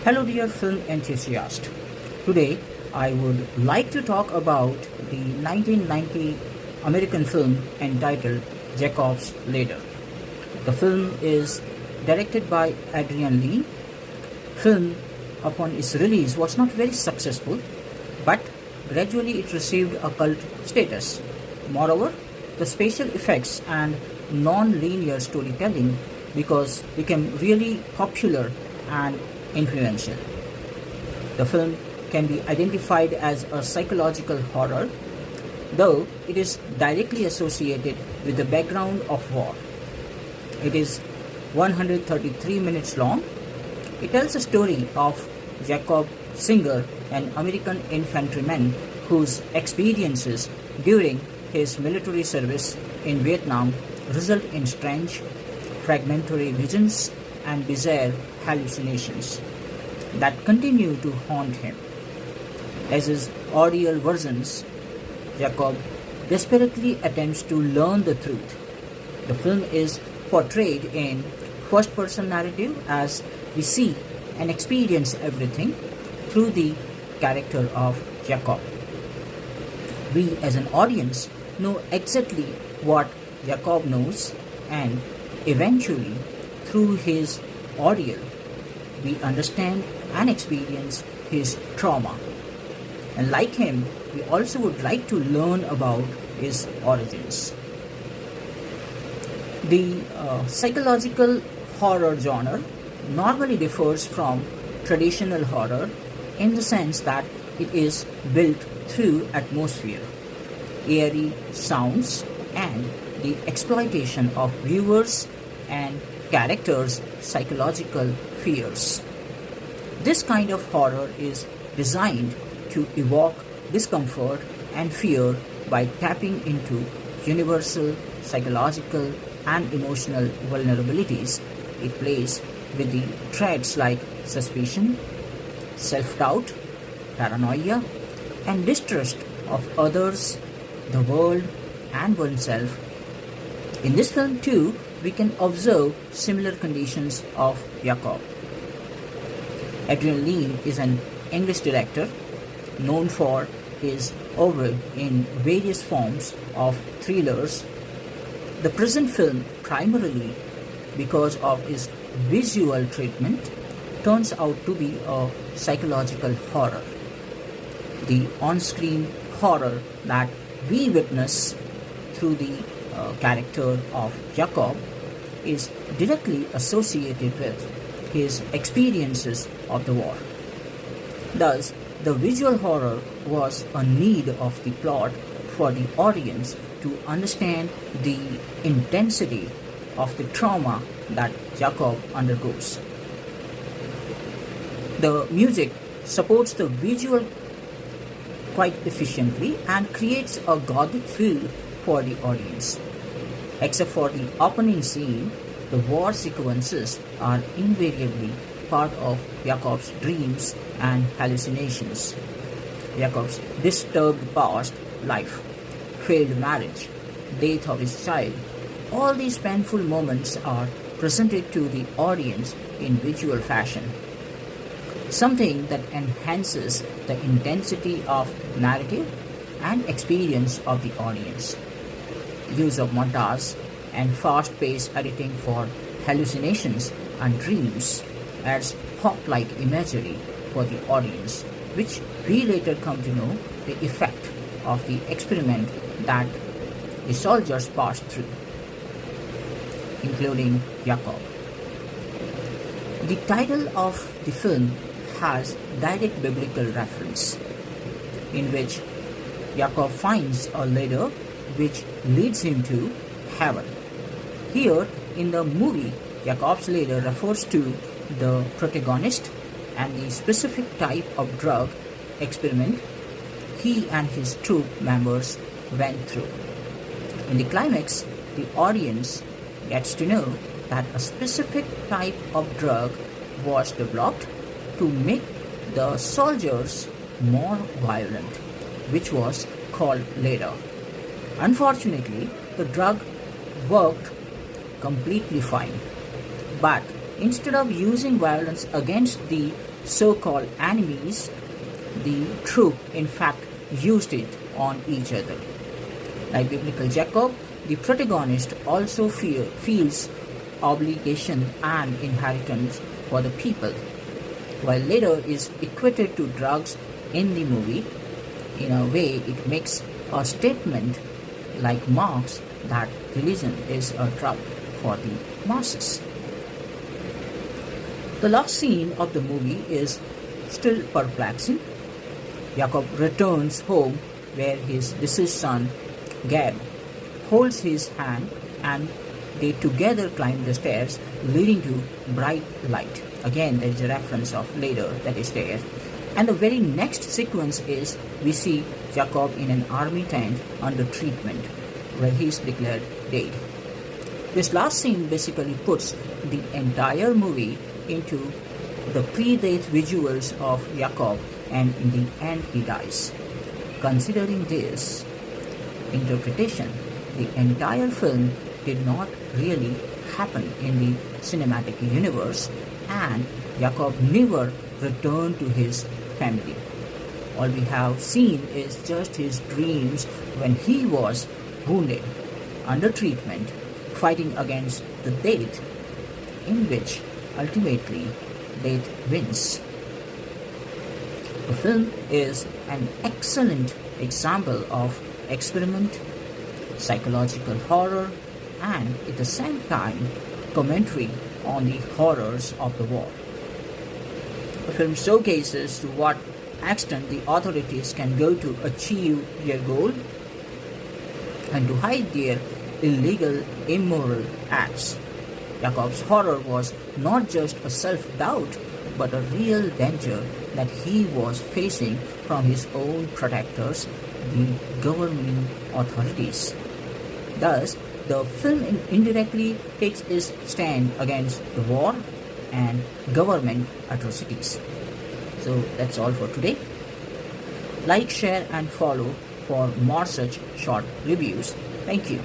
Hello dear film enthusiast. Today I would like to talk about the 1990 American film entitled Jacob's Ladder. The film is directed by Adrian Lee. Film upon its release was not very successful, but gradually it received a cult status. Moreover, the special effects and non-linear storytelling became really popular and influential. The film can be identified as a psychological horror, though it is directly associated with the background of war. It is 133 minutes long. It tells a story of Jacob Singer, an American infantryman whose experiences during his military service in Vietnam result in strange, fragmentary visions and bizarre hallucinations that continue to haunt him. As his audio versions, Jacob desperately attempts to learn the truth. The film is portrayed in first-person narrative as we see and experience everything through the character of Jacob. We as an audience know exactly what Jacob knows, and eventually through his audio we understand and experience his trauma. And like him, we also would like to learn about his origins. The psychological horror genre normally differs from traditional horror in the sense that it is built through atmosphere, eerie sounds, and the exploitation of viewers and characters' psychological fears. This kind of horror is designed to evoke discomfort and fear by tapping into universal psychological and emotional vulnerabilities. It plays with the traits like suspicion, self-doubt, paranoia, and distrust of others, the world, and oneself. In this film too, we can observe similar conditions of Jacob. Adrian Lee is an English director known for his oeuvre in various forms of thrillers. The present film, primarily because of its visual treatment, turns out to be a psychological horror. The on-screen horror that we witness through the character of Jacob is directly associated with his experiences of the war. Thus, the visual horror was a need of the plot for the audience to understand the intensity of the trauma that Jacob undergoes. The music supports the visual quite efficiently and creates a gothic feel for the audience. Except for the opening scene, the war sequences are invariably part of Jacob's dreams and hallucinations. Jacob's disturbed past life, failed marriage, death of his child, all these painful moments are presented to the audience in visual fashion, something that enhances the intensity of narrative and experience of the audience. Use of montage and fast-paced editing for hallucinations and dreams adds hawk-like imagery for the audience, which we later come to know the effect of the experiment that the soldiers passed through, including Jacob. The title of the film has direct biblical reference, in which Jacob finds a ladder which leads him to heaven. Here in the movie, Jacob's ladder refers to the protagonist and the specific type of drug experiment he and his troop members went through. In the climax, the audience gets to know that a specific type of drug was developed to make the soldiers more violent, which was called ladder. Unfortunately, the drug worked completely fine, but instead of using violence against the so-called enemies, the troop in fact used it on each other. Like biblical Jacob, the protagonist also feels obligation and inheritance for the people, while later is equated to drugs in the movie. In a way, it makes a statement like Marx that religion is a drug for the masses. The last scene of the movie is still perplexing. Jacob returns home where his deceased son, Gab, holds his hand and they together climb the stairs leading to bright light. Again, there is a reference of later, that is there. And the very next sequence is we see Jacob in an army tent under treatment where he is declared dead. This last scene basically puts the entire movie into the pre-death visuals of Jacob, and in the end he dies. Considering this interpretation, the entire film did not really happen in the cinematic universe, and Jacob never returned to his family. All we have seen is just his dreams when he was wounded, under treatment, fighting against the death, in which ultimately death wins. The film is an excellent example of experiment, psychological horror, and at the same time commentary on the horrors of the war. The film showcases to what extent the authorities can go to achieve their goal and to hide their illegal, immoral acts. Jacob's horror was not just a self-doubt, but a real danger that he was facing from his own protectors, the governing authorities. Thus, the film indirectly takes its stand against the war and government atrocities. So that's all for today. Like, share and follow for more such short reviews. Thank you.